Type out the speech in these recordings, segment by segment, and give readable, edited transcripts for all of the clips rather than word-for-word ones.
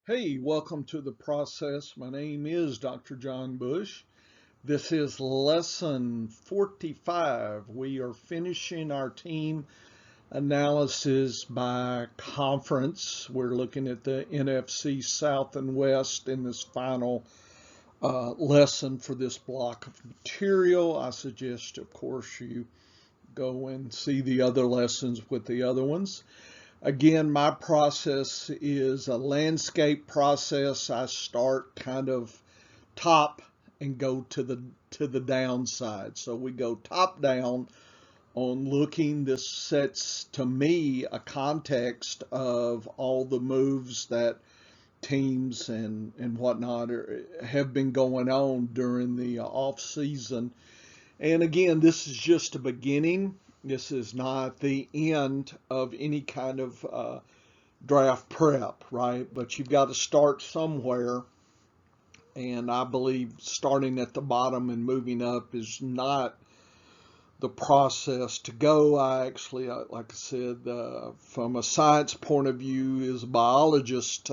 Hey, welcome to the process. My name is Dr. John Bush. This is lesson 45. We are finishing our team analysis by conference. We're looking at the NFC South and West in this final lesson for this block of material. I suggest, of course, you go and see the other lessons with the other ones. Again, my process is a landscape process. I start kind of top and go to the downside. So we go top down on looking. This sets to me a context of all the moves that teams and whatnot have been going on during the off season. And again, this is just a beginning. This is not the end of any kind of draft prep, right? But you've got to start somewhere. And I believe starting at the bottom and moving up is not the process to go. I actually, like I said, from a science point of view, as a biologist,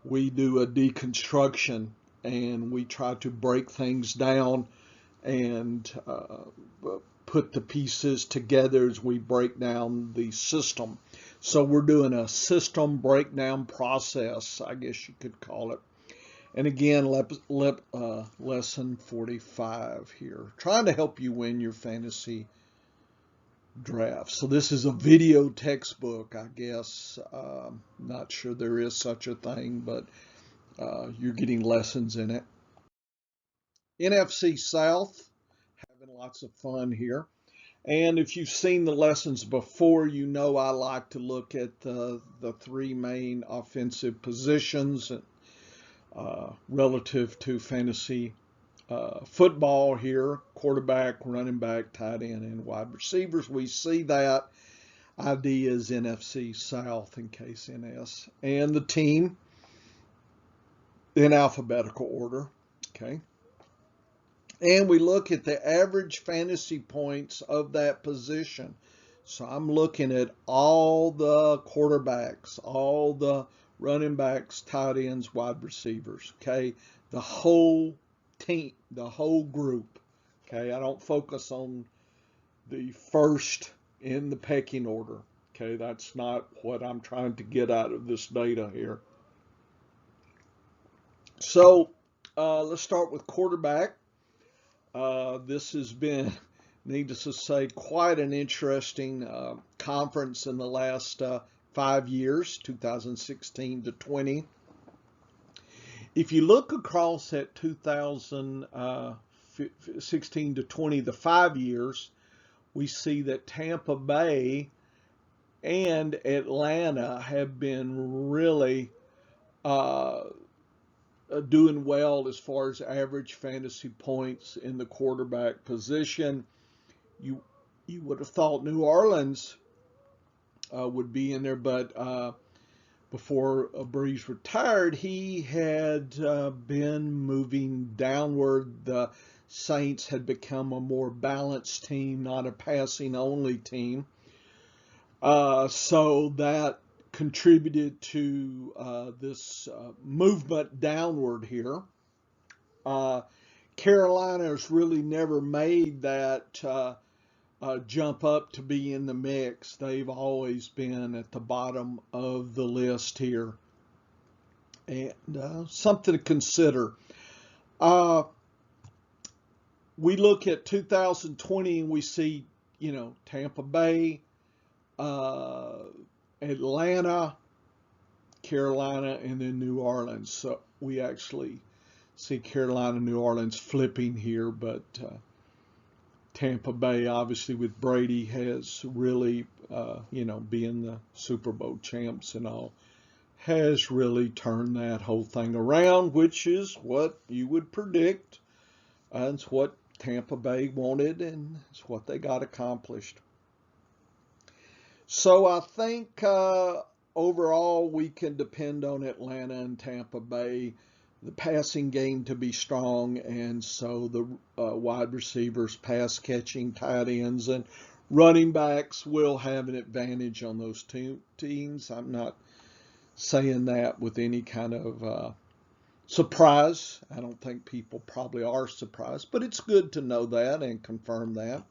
we do a deconstruction and we try to break things down and put the pieces together as we break down the system. So we're doing a system breakdown process, I guess you could call it. And again, lesson 45 here, trying to help you win your fantasy draft. So this is a video textbook, I guess. Not sure there is such a thing, but you're getting lessons in it. NFC South, having lots of fun here. And if you've seen the lessons before, you know I like to look at the three main offensive positions relative to fantasy football here: quarterback, running back, tight end, and wide receivers. We see that ID is NFC South in case NS, and the team in alphabetical order. Okay. And we look at the average fantasy points of that position. So I'm looking at all the quarterbacks, all the running backs, tight ends, wide receivers. Okay. The whole team, the whole group. Okay. I don't focus on the first in the pecking order. Okay. That's not what I'm trying to get out of this data here. So let's start with quarterback. This has been, needless to say, quite an interesting conference in the last 5 years, 2016 to 20. If you look across at 2016 to 20, the 5 years, we see that Tampa Bay and Atlanta have been really doing well as far as average fantasy points in the quarterback position. You would have thought New Orleans would be in there, but before Breeze retired, he had been moving downward. The Saints had become a more balanced team, not a passing only team. So that contributed to this movement downward here. Carolina has really never made that jump up to be in the mix. They've always been at the bottom of the list here. And something to consider. We look at 2020 and we see, Tampa Bay, Atlanta, Carolina, and then New Orleans. So we actually see Carolina, New Orleans flipping here, but Tampa Bay, obviously with Brady, has really, being the Super Bowl champs and all, has really turned that whole thing around, which is what you would predict. It's what Tampa Bay wanted, and it's what they got accomplished. So I think overall we can depend on Atlanta and Tampa Bay, the passing game to be strong, and so the wide receivers, pass catching, tight ends, and running backs will have an advantage on those two teams. I'm not saying that with any kind of surprise. I don't think people probably are surprised, but it's good to know that and confirm that.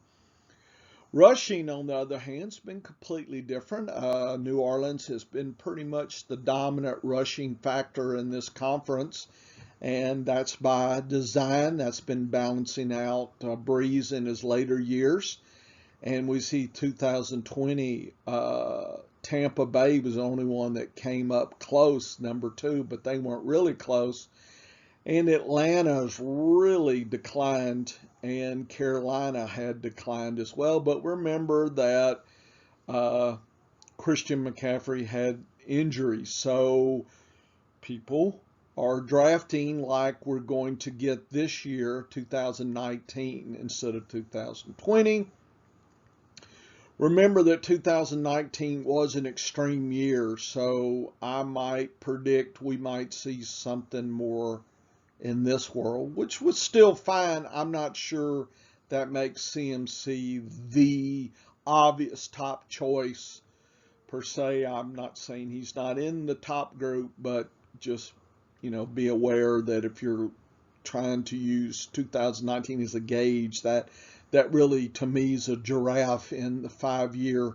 Rushing, on the other hand, has been completely different. New Orleans has been pretty much the dominant rushing factor in this conference, and that's by design. That's been balancing out Breeze in his later years. And we see 2020, Tampa Bay was the only one that came up close, number 2, but they weren't really close. And Atlanta's really declined, and Carolina had declined as well. But remember that Christian McCaffrey had injuries, so people are drafting like we're going to get this year, 2019, instead of 2020. Remember that 2019 was an extreme year, so I might predict we might see something more in this world, which was still fine. I'm not sure that makes CMC the obvious top choice per se. I'm not saying he's not in the top group, but just, be aware that if you're trying to use 2019 as a gauge, that really, to me, is a giraffe in the 5-year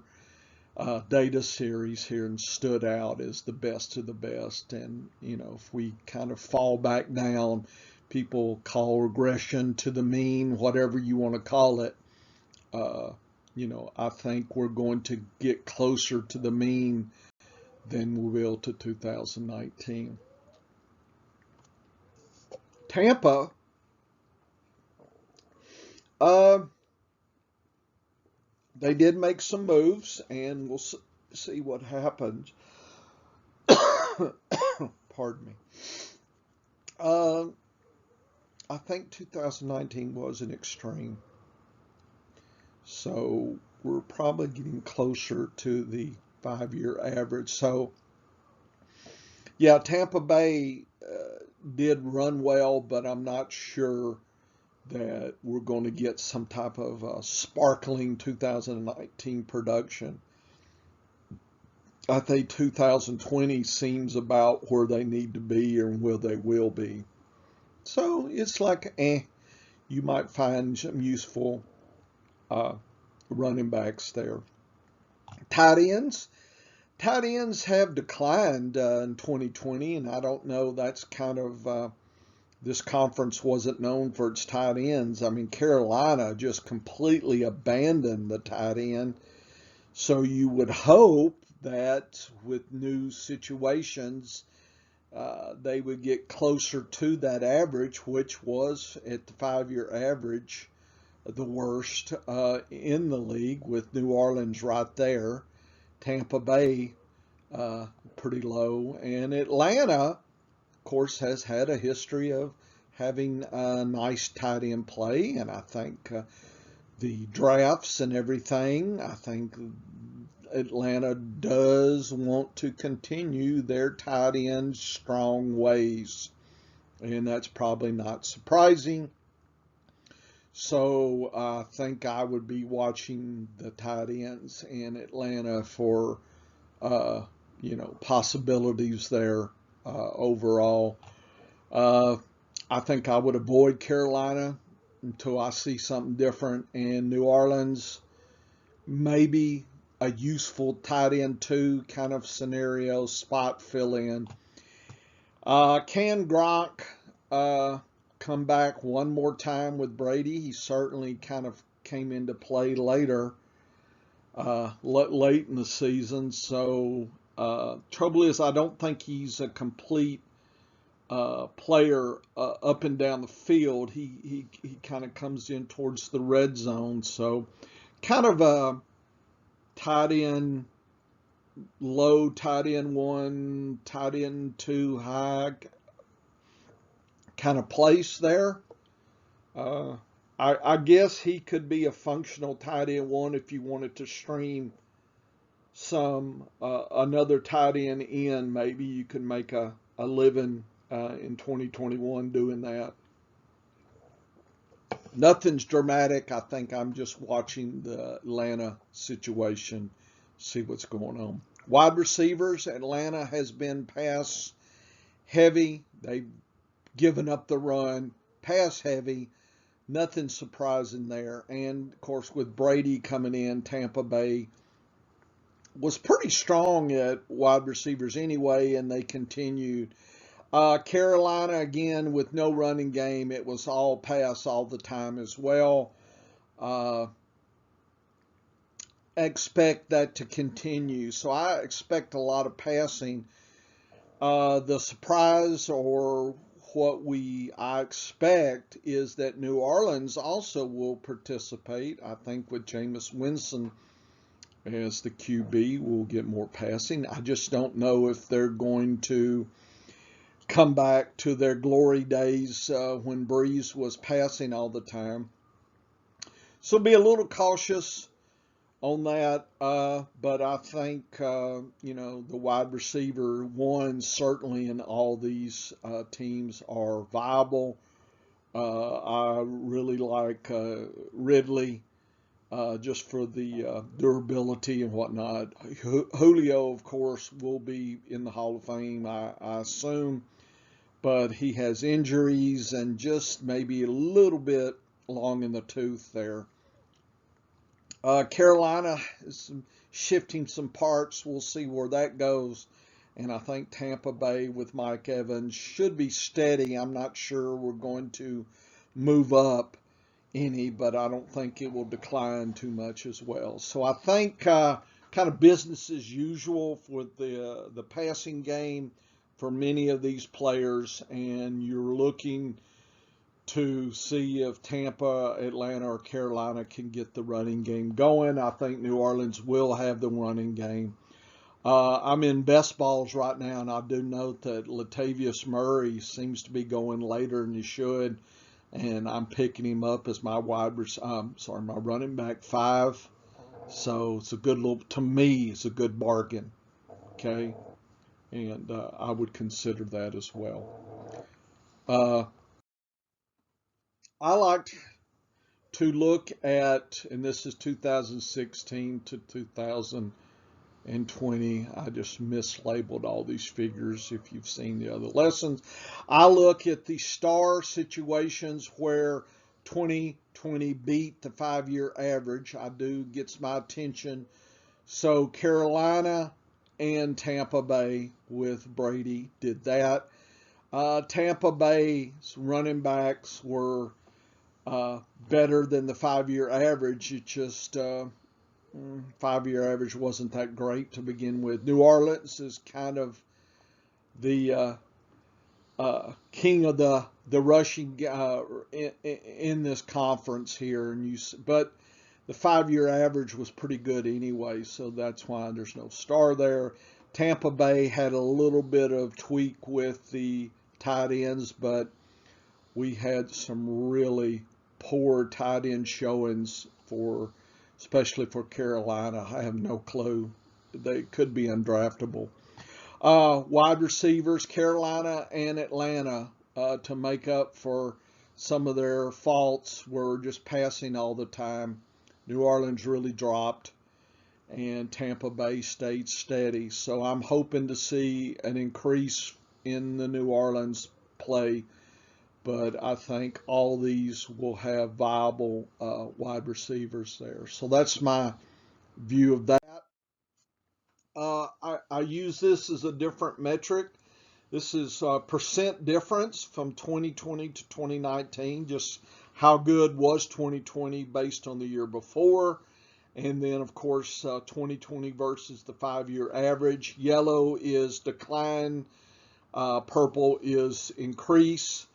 data series here and stood out as the best of the best. And, if we kind of fall back down, people call regression to the mean, whatever you want to call it. I think we're going to get closer to the mean than we will to 2019. Tampa, they did make some moves, and we'll see what happens. Pardon me. I think 2019 was an extreme. So we're probably getting closer to the 5-year average. So, yeah, Tampa Bay did run well, but I'm not sure that we're going to get some type of sparkling 2019 production. I think 2020 seems about where they need to be or where they will be. So it's like, you might find some useful running backs there. Tight ends have declined in 2020, and I don't know, that's kind of, this conference wasn't known for its tight ends. I mean, Carolina just completely abandoned the tight end. So you would hope that with new situations, they would get closer to that average, which was at the 5-year average, the worst in the league, with New Orleans right there, Tampa Bay pretty low, and Atlanta, of course, has had a history of having a nice tight end play, and I think the drafts and everything, I think Atlanta does want to continue their tight end strong ways, and that's probably not surprising. So I think I would be watching the tight ends in Atlanta for possibilities there overall. I think I would avoid Carolina until I see something different. And New Orleans, maybe a useful tight end 2 kind of scenario, spot fill in. Can Gronk come back one more time with Brady? He certainly kind of came into play later, late in the season. So trouble is, I don't think he's a complete player up and down the field. He kind of comes in towards the red zone. So kind of a tight end, low, tight end 1, tight end 2, high kind of place there. I guess he could be a functional tight end 1 if you wanted to stream some another tight end in. Maybe you could make a living in 2021 doing that. Nothing's dramatic. I think I'm just watching the Atlanta situation, see what's going on. Wide receivers, Atlanta has been pass heavy. They've given up the run, pass heavy. Nothing surprising there. And, of course, with Brady coming in, Tampa Bay was pretty strong at wide receivers anyway, and they continued. Carolina, again, with no running game, it was all pass all the time as well. Expect that to continue. So I expect a lot of passing. The surprise, or what I expect, is that New Orleans also will participate. I think with Jameis Winston as the QB, we'll get more passing. I just don't know if they're going to come back to their glory days when Breeze was passing all the time. So be a little cautious on that, but I think, the wide receiver ones certainly in all these teams are viable. I really like Ridley just for the durability and whatnot. Julio, of course, will be in the Hall of Fame, I assume, but he has injuries and just maybe a little bit long in the tooth there. Carolina is shifting some parts. We'll see where that goes. And I think Tampa Bay with Mike Evans should be steady. I'm not sure we're going to move up any, but I don't think it will decline too much as well. So I think kind of business as usual for the passing game for many of these players, and you're looking to see if Tampa, Atlanta, or Carolina can get the running game going. I think New Orleans will have the running game. I'm in best balls right now, and I do note that Latavius Murray seems to be going later than he should, and I'm picking him up as my my running back 5. So it's a good to me, it's a good bargain. Okay, and I would consider that as well. I like to look at, and this is 2016 to 2020. I just mislabeled all these figures if you've seen the other lessons. I look at the star situations where 2020 beat the 5-year average. I do gets my attention. So Carolina and Tampa Bay with Brady did that. Tampa Bay's running backs were better than the 5-year average. It just 5-year average wasn't that great to begin with. New Orleans is kind of the king of the rushing in this conference here, but the 5-year average was pretty good anyway, so that's why there's no star there. Tampa Bay had a little bit of tweak with the tight ends, but we had some really poor tight end showings especially for Carolina. I have no clue. They could be undraftable. Wide receivers, Carolina and Atlanta, to make up for some of their faults, were just passing all the time. New Orleans really dropped, and Tampa Bay stayed steady. So I'm hoping to see an increase in the New Orleans play, but I think all these will have viable wide receivers there. So that's my view of that. I use this as a different metric. This is percent difference from 2020 to 2019, just how good was 2020 based on the year before. And then, of course, 2020 versus the 5-year average. Yellow is decline. Purple is increase.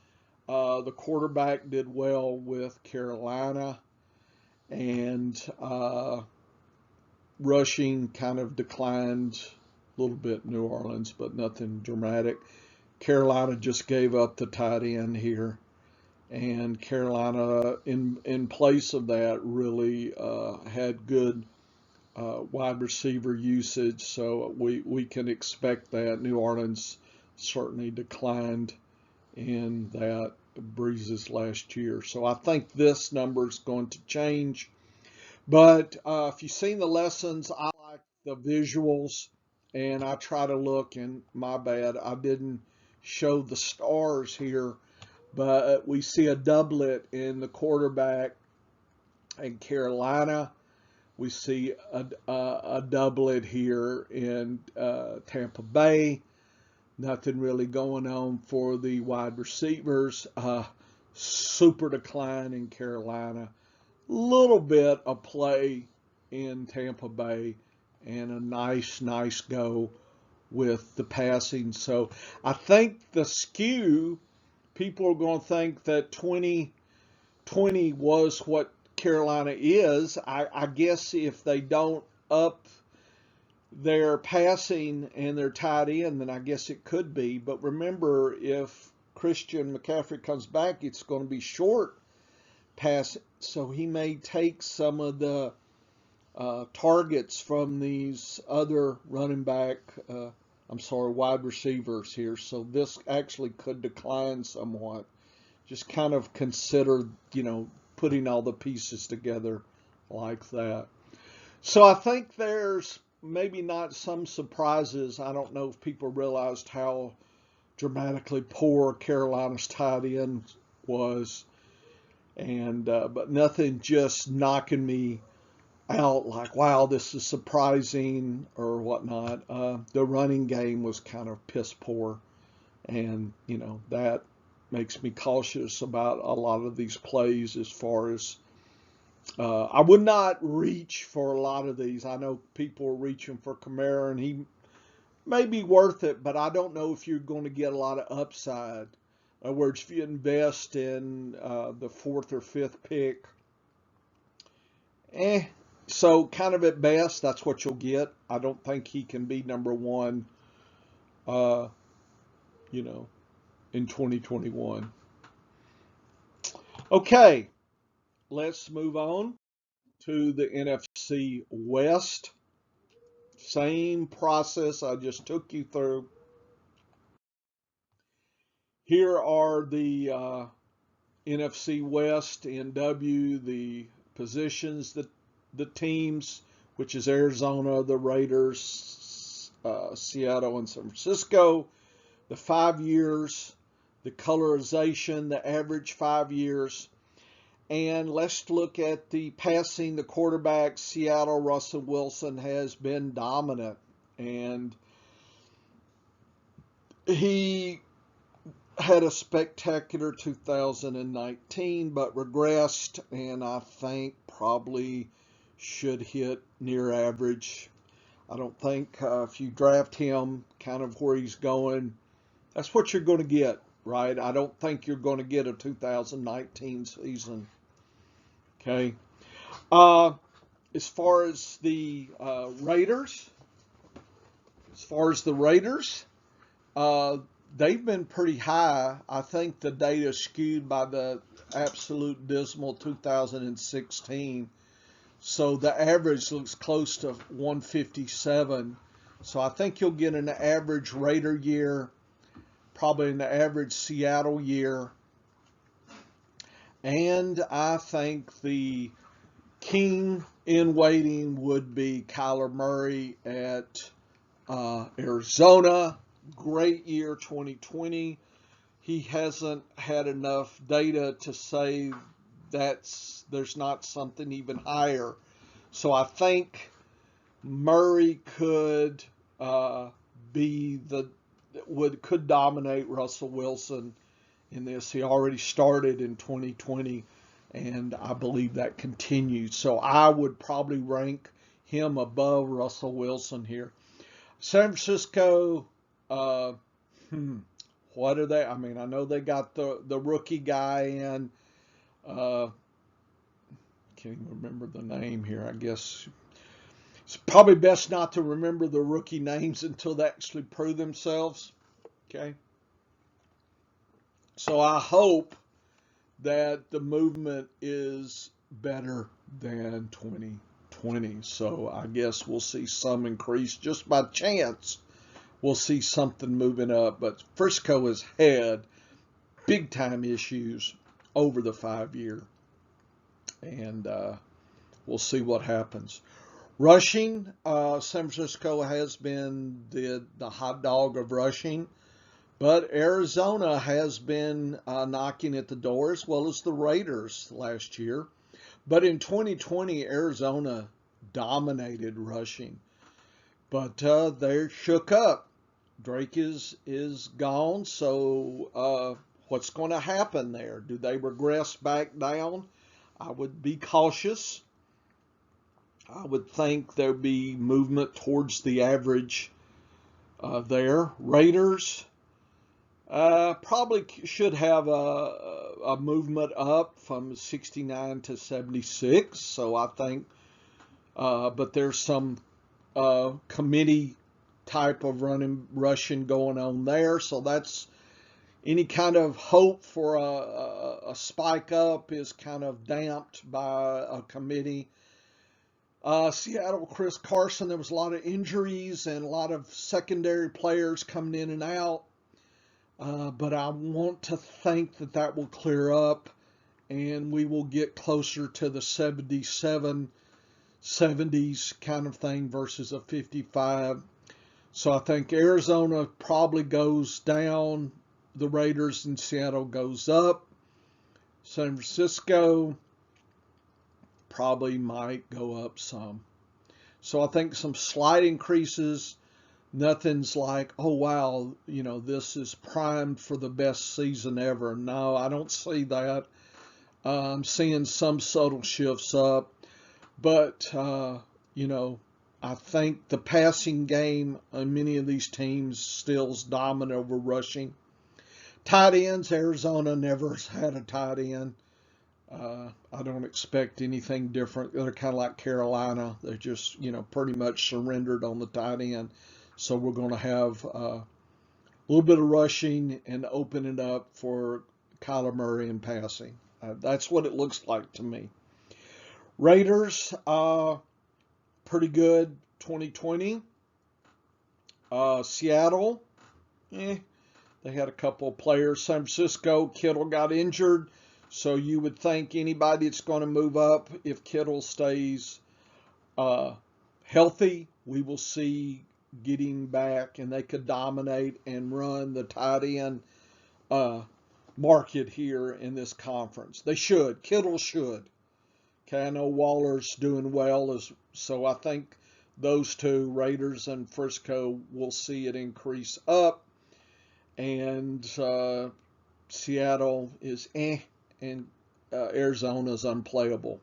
The quarterback did well with Carolina, and rushing kind of declined a little bit New Orleans, but nothing dramatic. Carolina just gave up the tight end here, and Carolina in place of that really had good wide receiver usage, so we can expect that. New Orleans certainly declined in that Breeze's last year. So I think this number is going to change. But if you've seen the lessons, I like the visuals and I try to look, and my bad, I didn't show the stars here, but we see a doublet in the quarterback in Carolina. We see a doublet here in Tampa Bay. Nothing really going on for the wide receivers. Super decline in Carolina. Little bit of play in Tampa Bay, and a nice go with the passing. So I think the skew, people are going to think that 2020 was what Carolina is. I guess if they don't up their passing and their tight end, then I guess it could be. But remember, if Christian McCaffrey comes back, it's going to be short pass, so he may take some of the targets from these other wide receivers here. So this actually could decline somewhat. Just kind of consider, putting all the pieces together like that. So I think there's maybe not some surprises. I don't know if people realized how dramatically poor Carolina's tight end was, and but nothing just knocking me out like, wow, this is surprising or whatnot. The running game was kind of piss poor, and that makes me cautious about a lot of these plays. As far as I would not reach for a lot of these. I know people are reaching for Kamara, and he may be worth it, but I don't know if you're going to get a lot of upside. In other words, if you invest in the 4th or 5th pick, so kind of at best, that's what you'll get. I don't think he can be number one, in 2021. Okay, let's move on to the NFC West. Same process I just took you through. Here are the NFC West in W, the positions, the teams, which is Arizona, the Raiders, Seattle, and San Francisco. The 5 years, the colorization, the average 5 years. And let's look at the passing, the quarterback. Seattle, Russell Wilson has been dominant. And he had a spectacular 2019, but regressed, and I think probably should hit near average. I don't think if you draft him kind of where he's going, that's what you're going to get, right? I don't think you're going to get a 2019 season. Okay. As far as the Raiders, they've been pretty high. I think the data is skewed by the absolute dismal 2016. So the average looks close to 157. So I think you'll get an average Raider year, probably an average Seattle year. And I think the king in waiting would be Kyler Murray at Arizona. Great year 2020. He hasn't had enough data to say there's not something even higher. So I think Murray could could dominate Russell Wilson in this. He already started in 2020, and I believe that continues. So I would probably rank him above Russell Wilson here. San Francisco, what are they? I mean, I know they got the rookie guy in. Can't even remember the name here. I guess it's probably best not to remember the rookie names until they actually prove themselves. Okay. So I hope that the movement is better than 2020. So I guess we'll see some increase just by chance. We'll see something moving up. But Frisco has had big time issues over the 5 year. And we'll see what happens. Rushing, San Francisco has been the hot dog of rushing, but Arizona has been knocking at the door as well as the Raiders last year. But in 2020, Arizona dominated rushing, but they're shook up. Drake is gone, so what's going to happen there? Do they regress back down? I would be cautious. I would think there'd be movement towards the average there. Raiders probably should have a movement up from 69 to 76. So I think, but there's some committee type of rushing going on there. So that's any kind of hope for a spike up is kind of damped by a committee. Seattle, Chris Carson, there was a lot of injuries and a lot of secondary players coming in and out. But I want to think that that will clear up and we will get closer to the 77, 70s kind of thing versus a 55. So I think Arizona probably goes down. The Raiders in Seattle goes up. San Francisco probably might go up some. So I think some slight increases. Nothing's like, oh wow, this is primed for the best season ever. No, I don't see that. I'm seeing some subtle shifts up, but I think the passing game on many of these teams still is dominant over rushing. Tight ends, Arizona never has had a tight end. I don't expect anything different. They're kind of like Carolina. They're just, pretty much surrendered on the tight end. So we're going to have a little bit of rushing and open it up for Kyler Murray and passing. That's what it looks like to me. Raiders, pretty good 2020. Seattle, they had a couple of players. San Francisco, Kittle got injured. So you would think anybody that's going to move up, if Kittle stays healthy, we will see getting back, and they could dominate and run the tight end market here in this conference. They should. Kittle should. Okay, I know Waller's doing well, so I think those two, Raiders and Frisco, will see it increase up, and Seattle is and Arizona's unplayable.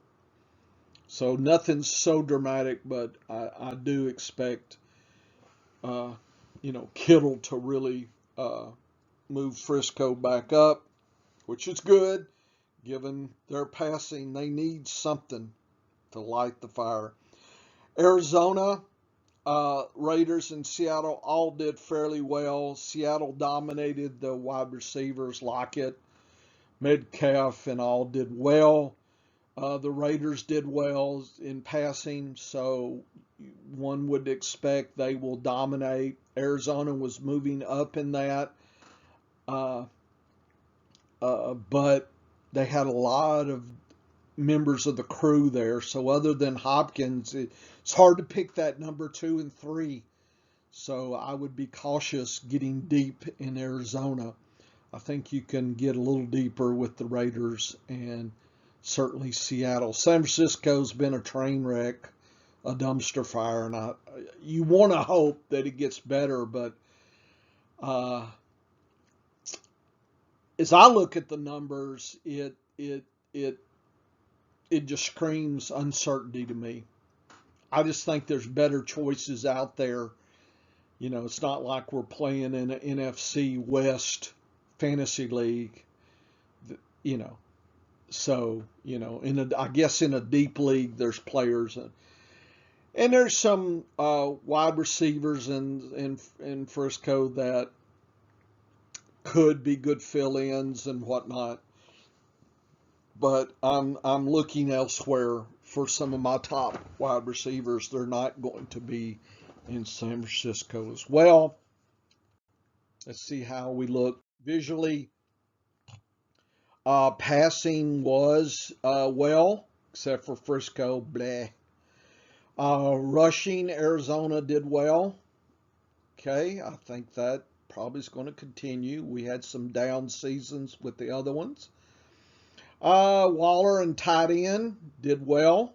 So nothing's so dramatic, but I do expect, Kittle to really move Frisco back up, which is good. Given their passing, they need something to light the fire. Arizona, Raiders, and Seattle all did fairly well. Seattle dominated the wide receivers, Lockett, Metcalf, and all did well. The Raiders did well in passing, so one would expect they will dominate. Arizona was moving up in that, but they had a lot of members of the crew there. So other than Hopkins, it's hard to pick that number 2 and 3. So I would be cautious getting deep in Arizona. I think you can get a little deeper with the Raiders and certainly Seattle. San Francisco's been a train wreck, a dumpster fire, and you want to hope that it gets better, but as I look at the numbers, it just screams uncertainty to me. I just think there's better choices out there. It's not like we're playing in an NFC West fantasy league, So, I guess in a deep league, there's players and there's some wide receivers in Frisco that could be good fill-ins and whatnot. But I'm looking elsewhere for some of my top wide receivers. They're not going to be in San Francisco as well. Let's see how we look visually. Passing was well, except for Frisco, bleh. Rushing, Arizona did well. Okay, I think that probably is going to continue. We had some down seasons with the other ones. Waller and tight end did well.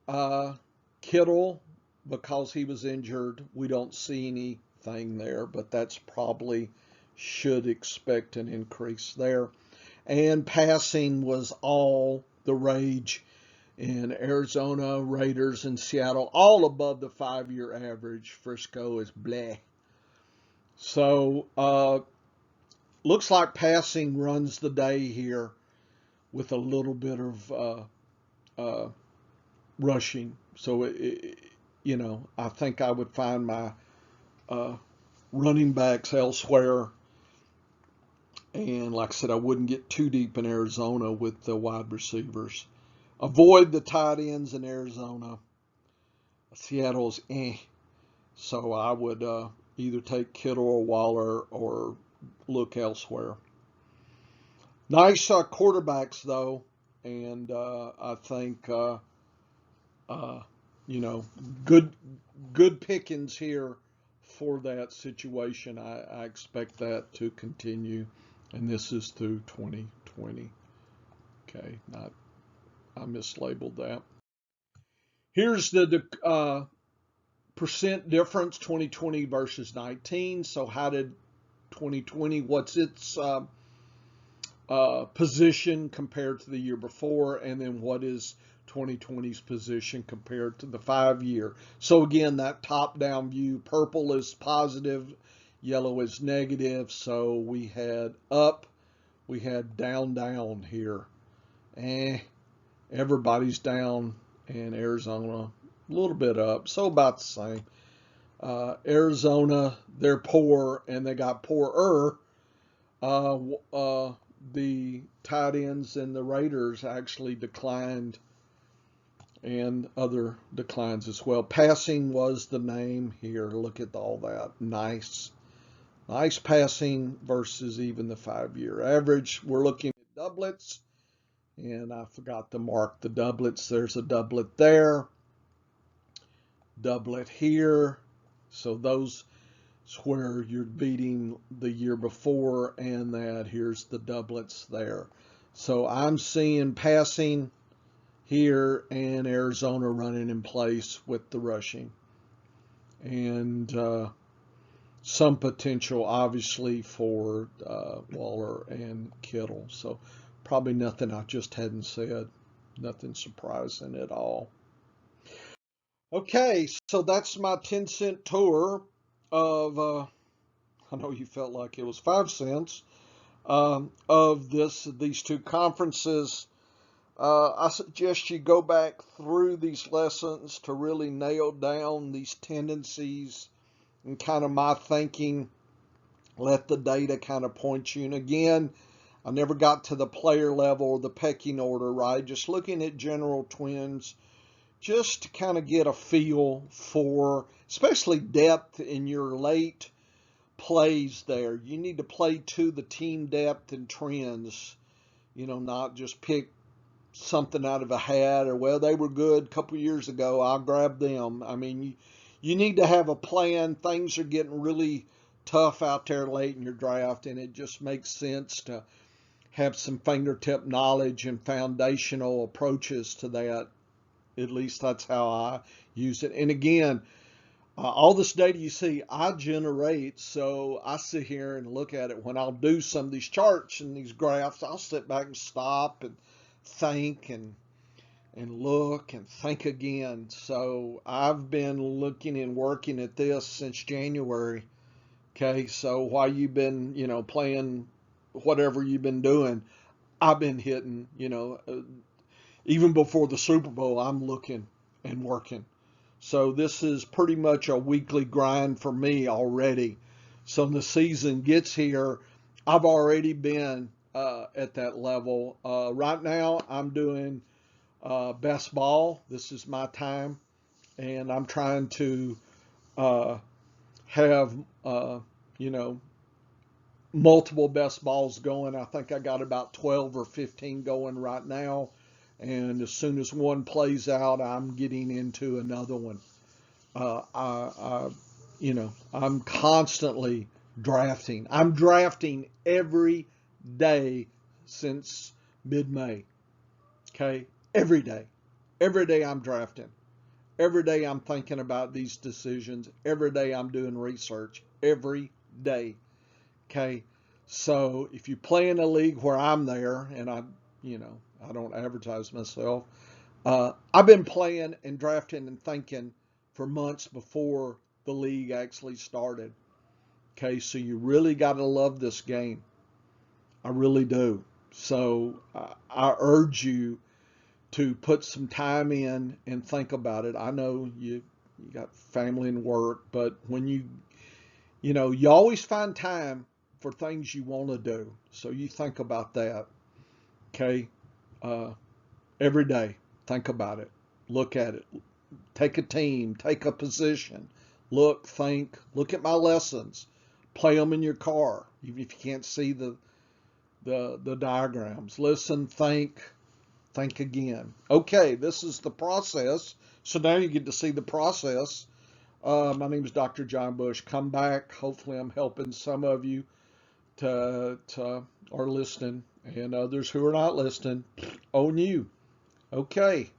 Uh, Kittle, because he was injured, we don't see anything there, but that's probably should expect an increase there. And passing was all the rage in Arizona, Raiders, and Seattle, all above the 5-year average. Frisco is bleh. So, looks like passing runs the day here with a little bit of rushing. So, I think I would find my uh, running backs elsewhere. And like I said, I wouldn't get too deep in Arizona with the wide receivers. Avoid the tight ends in Arizona. Seattle's So I would either take Kittle or Waller or look elsewhere. Nice quarterbacks, though. And I think, good pickings here for that situation. I expect that to continue. And this is through 2020. Okay, I mislabeled that. Here's the percent difference, 2020 versus 19. So how did 2020, what's its position compared to the year before? And then what is 2020's position compared to the 5-year? So again, that top-down view, purple is positive, yellow is negative. So we had up, we had down, down here. Everybody's down, and Arizona a little bit up, so about the same. Arizona, they're poor, and they got poorer. The tight ends and the Raiders actually declined, and other declines as well. Passing was the name here. Look at all that. Nice passing versus even the 5-year average. We're looking at doublets. And I forgot to mark the doublets. There's a doublet there, doublet here. So those is where you're beating the year before, and that here's the doublets there. So I'm seeing passing here and Arizona running in place with the rushing. And some potential, obviously, for Waller and Kittle. So probably nothing I just hadn't said. Nothing surprising at all. Okay, so that's my 10-cent tour of, I know you felt like it was 5 cents, of these two conferences. I suggest you go back through these lessons to really nail down these tendencies and kind of my thinking. Let the data kind of point you. And again, I never got to the player level or the pecking order, right? Just looking at general twins, just to kind of get a feel for, especially depth in your late plays there. You need to play to the team depth and trends, not just pick something out of a hat or, well, they were good a couple years ago, I'll grab them. I mean, you need to have a plan. Things are getting really tough out there late in your draft, and it just makes sense to have some fingertip knowledge and foundational approaches to that. At least that's how I use it. And again, all this data you see, I generate. So I sit here and look at it. When I'll do some of these charts and these graphs, I'll sit back and stop and think and look and think again. So I've been looking and working at this since January. Okay, so while you've been, playing whatever you've been doing, I've been hitting, even before the Super Bowl, I'm looking and working. So this is pretty much a weekly grind for me already. So when the season gets here, I've already been at that level. Right now, I'm doing best ball. This is my time, and I'm trying to have, multiple best balls going. I think I got about 12 or 15 going right now. And as soon as one plays out, I'm getting into another one. I'm constantly drafting. I'm drafting every day since mid-May. Okay, every day. Every day I'm drafting. Every day I'm thinking about these decisions. Every day I'm doing research. Every day. Okay, so if you play in a league where I'm there, and I don't advertise myself. I've been playing and drafting and thinking for months before the league actually started. Okay, so you really got to love this game. I really do. So I urge you to put some time in and think about it. I know you got family and work, but when you always find time for things you want to do. So you think about that. Okay, uh, every day. Think about it. Look at it. Take a team. Take a position. Look, think. Look at my lessons. Play them in your car, even if you can't see the diagrams. Listen, think again. Okay, this is the process. So now you get to see the process. My name is Dr. John Bush. Come back. Hopefully, I'm helping some of you to are listening, and others who are not listening. On you. Okay.